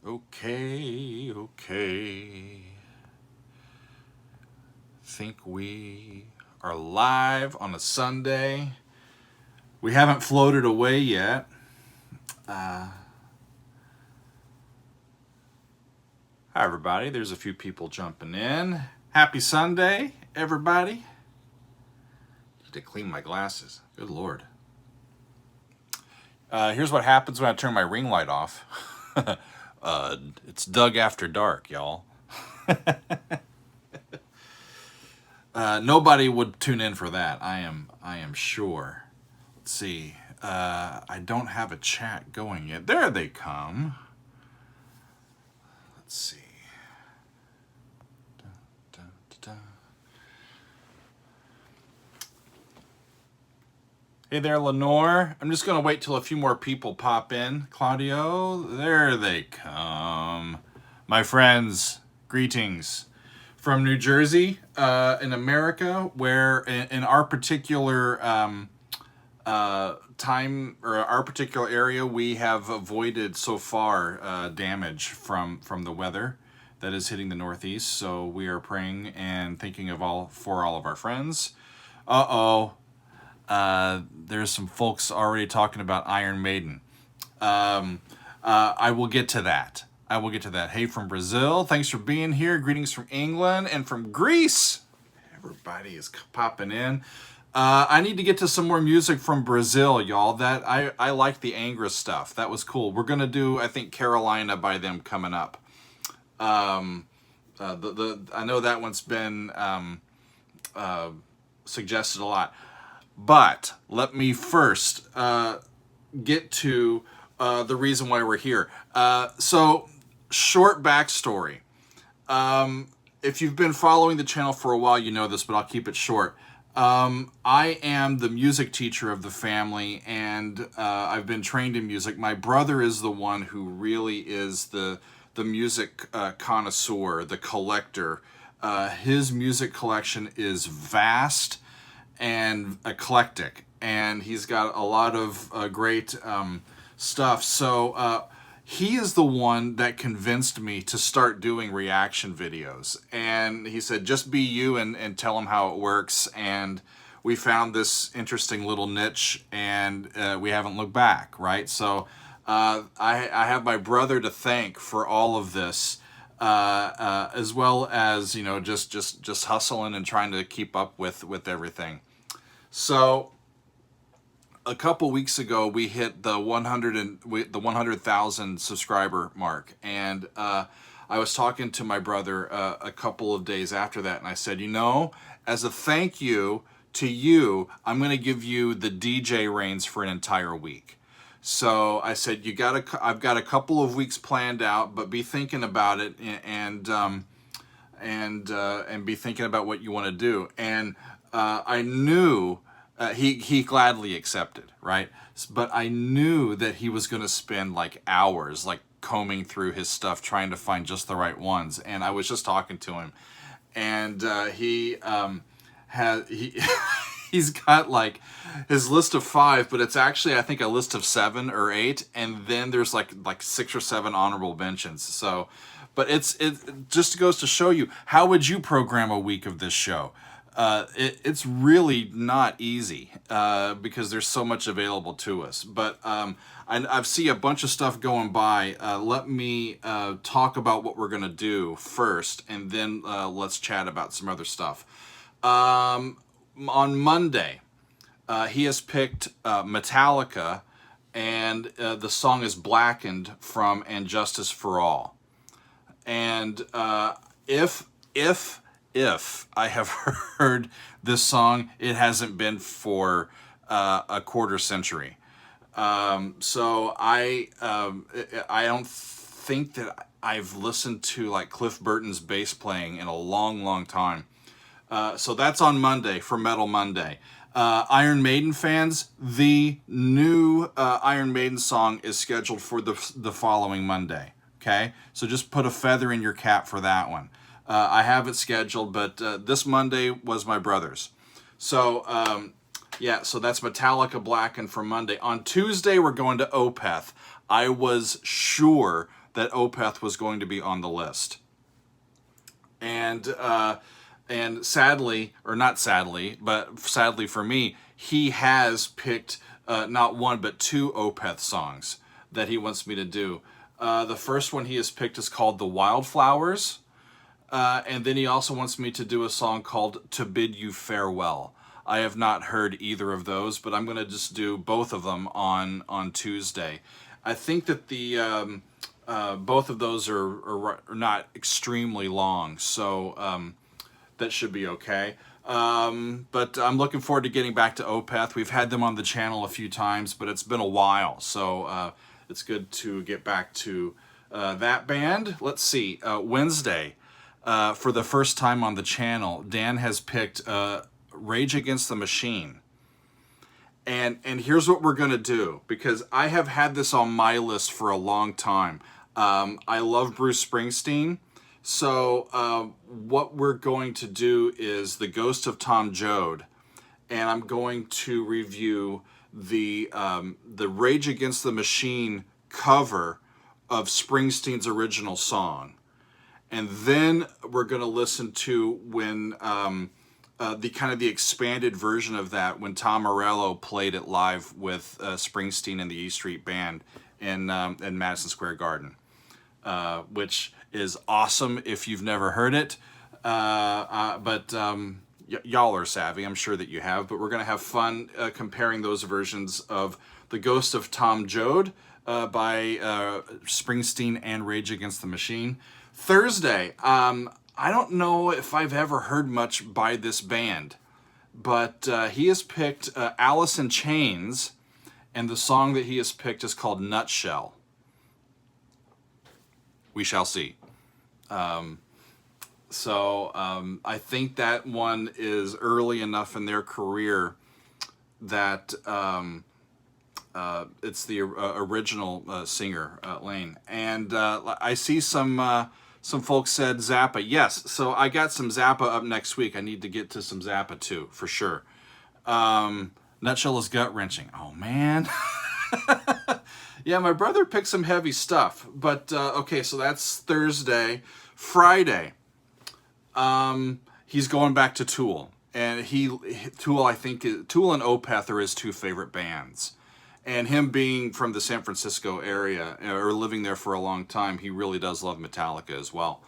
Okay. Think we are live on a Sunday. We haven't floated away yet. Hi, everybody. There's a few people jumping in. Happy Sunday, everybody. Need to clean my glasses. Good Lord. Here's what happens when I turn my ring light off. It's Doug After Dark, y'all. Nobody would tune in for that. I am sure. Let's see. I don't have a chat going yet. There they come. Let's see. Dun, dun, dun, dun. Hey there, Lenore. I'm just going to wait till a few more people pop in. Claudio, there they come. My friends, greetings from New Jersey, in America, where in our particular time or our particular area, we have avoided so far damage from the weather that is hitting the Northeast. So we are praying and thinking of all of our friends. There's some folks already talking about Iron Maiden. I will get to that. Hey, from Brazil, thanks for being here. Greetings from England and from Greece. Everybody is popping in. I need to get to some more music from Brazil, y'all. That I like the Angra stuff. That was cool. We're gonna do, I think, Carolina by them coming up. I know that one's been suggested a lot. But let me first get to the reason why we're here. So, short backstory. If you've been following the channel for a while, you know this, but I'll keep it short. I am the music teacher of the family, and I've been trained in music. My brother is the one who really is the music connoisseur, the collector. His music collection is vast and eclectic, and he's got a lot of great stuff. So he is the one that convinced me to start doing reaction videos, and he said, just be you and tell him how it works. And we found this interesting little niche, and we haven't looked back, right? So I have my brother to thank for all of this, as well as, you know, just hustling and trying to keep up with everything. So a couple weeks ago, we hit the 100,000 subscriber mark, and I was talking to my brother a couple of days after that, and I said, you know, as a thank you to you, I'm going to give you the DJ reins for an entire week. So I said, I've got a couple of weeks planned out, but be thinking about it and be thinking about what you want to do. And I knew he gladly accepted, right? But I knew that he was going to spend like hours, like combing through his stuff, trying to find just the right ones. And I was just talking to him, and he's got like his list of 5, but it's actually, I think, a list of 7 or 8, and then there's like 6 or 7 honorable mentions. So, but it just goes to show you, how would you program a week of this show? It's really not easy because there's so much available to us. But I've seen a bunch of stuff going by. Let me talk about what we're going to do first, and then let's chat about some other stuff. On Monday, he has picked Metallica, and the song is Blackened from And Justice for All. And if I have heard this song, it hasn't been for a quarter century. So I don't think that I've listened to like Cliff Burton's bass playing in a long time. So that's on Monday for Metal Monday. Iron Maiden fans, the new Iron Maiden song is scheduled for the following Monday. Okay, so just put a feather in your cap for that one. I have it scheduled, but this Monday was my brother's. So, yeah, so that's Metallica Blackened for Monday. On Tuesday, we're going to Opeth. I was sure that Opeth was going to be on the list. And sadly, or not sadly, but sadly for me, he has picked not one but two Opeth songs that he wants me to do. The first one he has picked is called The Wildflowers, and then he also wants me to do a song called To Bid You Farewell. I have not heard either of those, but I'm going to just do both of them on Tuesday. I think that the both of those are not extremely long, so that should be okay. But I'm looking forward to getting back to Opeth. We've had them on the channel a few times, but it's been a while, so it's good to get back to that band. Let's see, Wednesday, for the first time on the channel, Dan has picked Rage Against the Machine. And here's what we're going to do, because I have had this on my list for a long time. I love Bruce Springsteen. So what we're going to do is The Ghost of Tom Joad, and I'm going to review the Rage Against the Machine cover of Springsteen's original song. And then we're going to listen to when the kind of the expanded version of that, when Tom Morello played it live with Springsteen and the E Street Band in Madison Square Garden, which is awesome if you've never heard it. But y'all are savvy, I'm sure that you have. But we're going to have fun comparing those versions of The Ghost of Tom Joad by Springsteen and Rage Against the Machine. Thursday, I don't know if I've ever heard much by this band, but he has picked Alice in Chains, and the song that he has picked is called Nutshell. We shall see. So I think that one is early enough in their career that it's the original singer, Lane. And I see some folks said Zappa. Yes, so I got some Zappa up next week. I need to get to some Zappa too, for sure. Nutshell is gut-wrenching. Oh, man. Yeah, my brother picked some heavy stuff. But, okay, so that's Thursday. Friday, he's going back to Tool. And Tool, I think, Tool and Opeth are his two favorite bands. And him being from the San Francisco area, or living there for a long time, he really does love Metallica as well.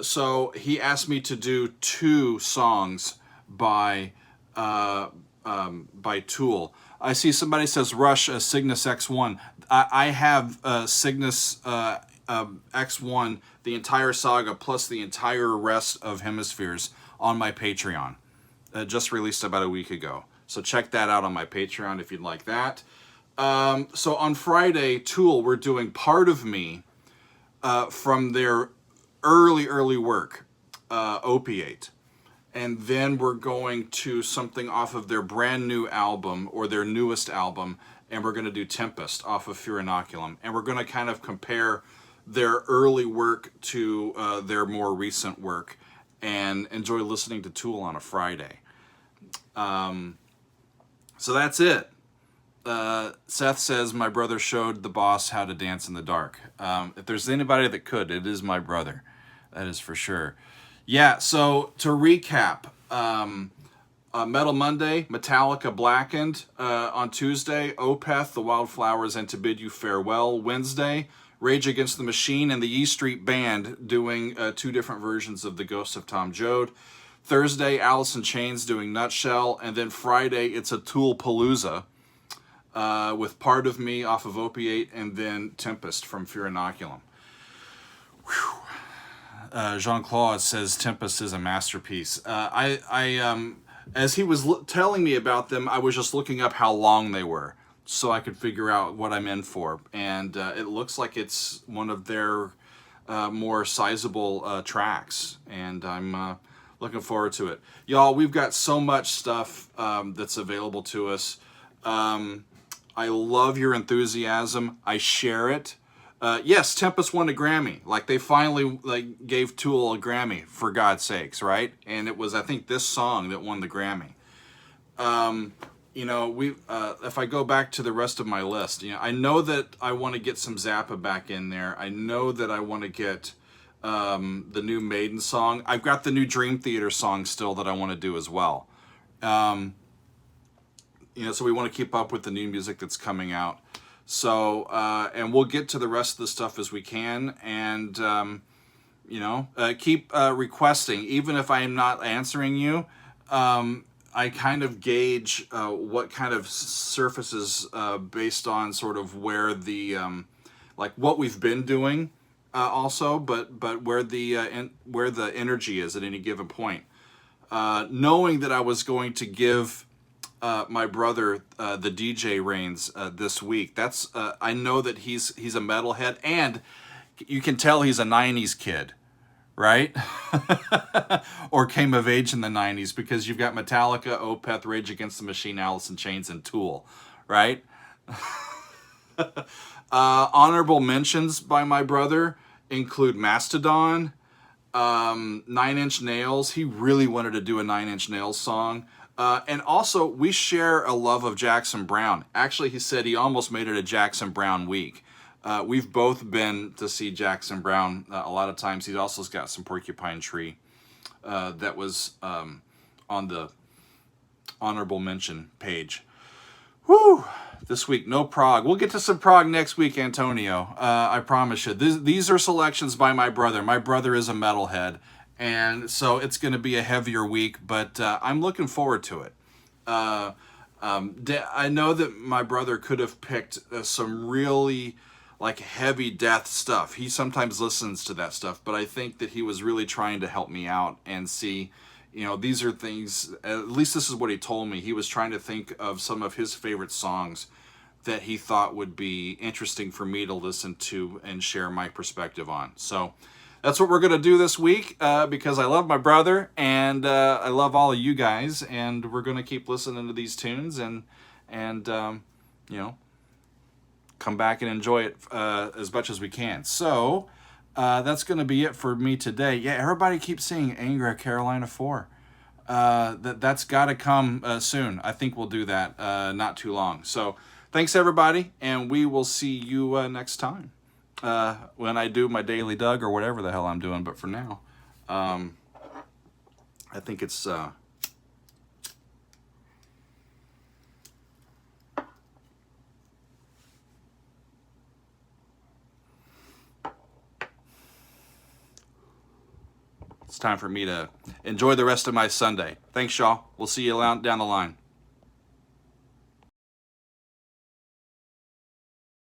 So he asked me to do two songs by Tool. I see somebody says Rush Cygnus X1. I have Cygnus X1, the entire saga, plus the entire rest of Hemispheres on my Patreon. Just released about a week ago. So check that out on my Patreon if you'd like that. So on Friday, Tool, we're doing Part of Me from their early work, Opiate. And then we're going to something off of their brand new album, or their newest album, and we're going to do Tempest off of Fear Inoculum. And we're going to kind of compare their early work to their more recent work, and enjoy listening to Tool on a Friday. So that's it. Seth says, my brother showed the boss how to dance in the dark. If there's anybody that could, it is my brother. That is for sure. Yeah, so to recap, Metal Monday, Metallica Blackened. On Tuesday, Opeth, The Wildflowers, and To Bid You Farewell. Wednesday, Rage Against the Machine and the E Street Band doing two different versions of The Ghost of Tom Joad. Thursday, Alice in Chains doing Nutshell. And then Friday, it's a Tool Palooza with Part of Me off of Opiate, and then Tempest from Fear Inoculum. Whew. Jean-Claude says Tempest is a masterpiece. As he was telling me about them, I was just looking up how long they were so I could figure out what I'm in for. And it looks like it's one of their more sizable tracks. And I'm looking forward to it. Y'all, we've got so much stuff that's available to us. I love your enthusiasm. I share it. Yes, Tempest won a Grammy. Like, they finally gave Tool a Grammy, for God's sakes, right? And it was, I think, this song that won the Grammy. you know, we if I go back to the rest of my list, you know, I know that I want to get some Zappa back in there. I know that I want to get the new Maiden song. I've got the new Dream Theater song still that I want to do as well. You know, so we want to keep up with the new music that's coming out. So, and we'll get to the rest of the stuff as we can, and you know, keep requesting, even if I am not answering you. I kind of gauge what kind of surfaces based on sort of where the like what we've been doing, also, but where where the energy is at any given point. Knowing that I was going to give my brother the DJ reins this week. That's I know that he's a metalhead, and you can tell he's a '90s kid, right? Or came of age in the '90s, because you've got Metallica, Opeth, Rage Against the Machine, Alice in Chains, and Tool, right? Honorable mentions by my brother include Mastodon, Nine Inch Nails. He really wanted to do a Nine Inch Nails song. And also, we share a love of Jackson Browne. Actually, he said he almost made it a Jackson Browne week. We've both been to see Jackson Browne a lot of times. He's also got some Porcupine Tree that was on the honorable mention page. Whew! This week, no prog. We'll get to some prog next week, Antonio. I promise you. These are selections by my brother. My brother is a metalhead, and so it's going to be a heavier week, but I'm looking forward to it. I know that my brother could have picked some really like heavy death stuff. He sometimes listens to that stuff, but I think that he was really trying to help me out and see, you know, these are things, at least this is what he told me. He was trying to think of some of his favorite songs that he thought would be interesting for me to listen to and share my perspective on. So that's what we're going to do this week, because I love my brother, and I love all of you guys, and we're going to keep listening to these tunes and you know, come back and enjoy it as much as we can. So that's going to be it for me today. Yeah, everybody keeps saying Anger at Carolina 4. That's got to come soon. I think we'll do that not too long. So thanks, everybody, and we will see you next time when I do my Daily Doug or whatever the hell I'm doing. But for now, I think it's... it's time for me to enjoy the rest of my Sunday. Thanks, y'all. We'll see you down the line.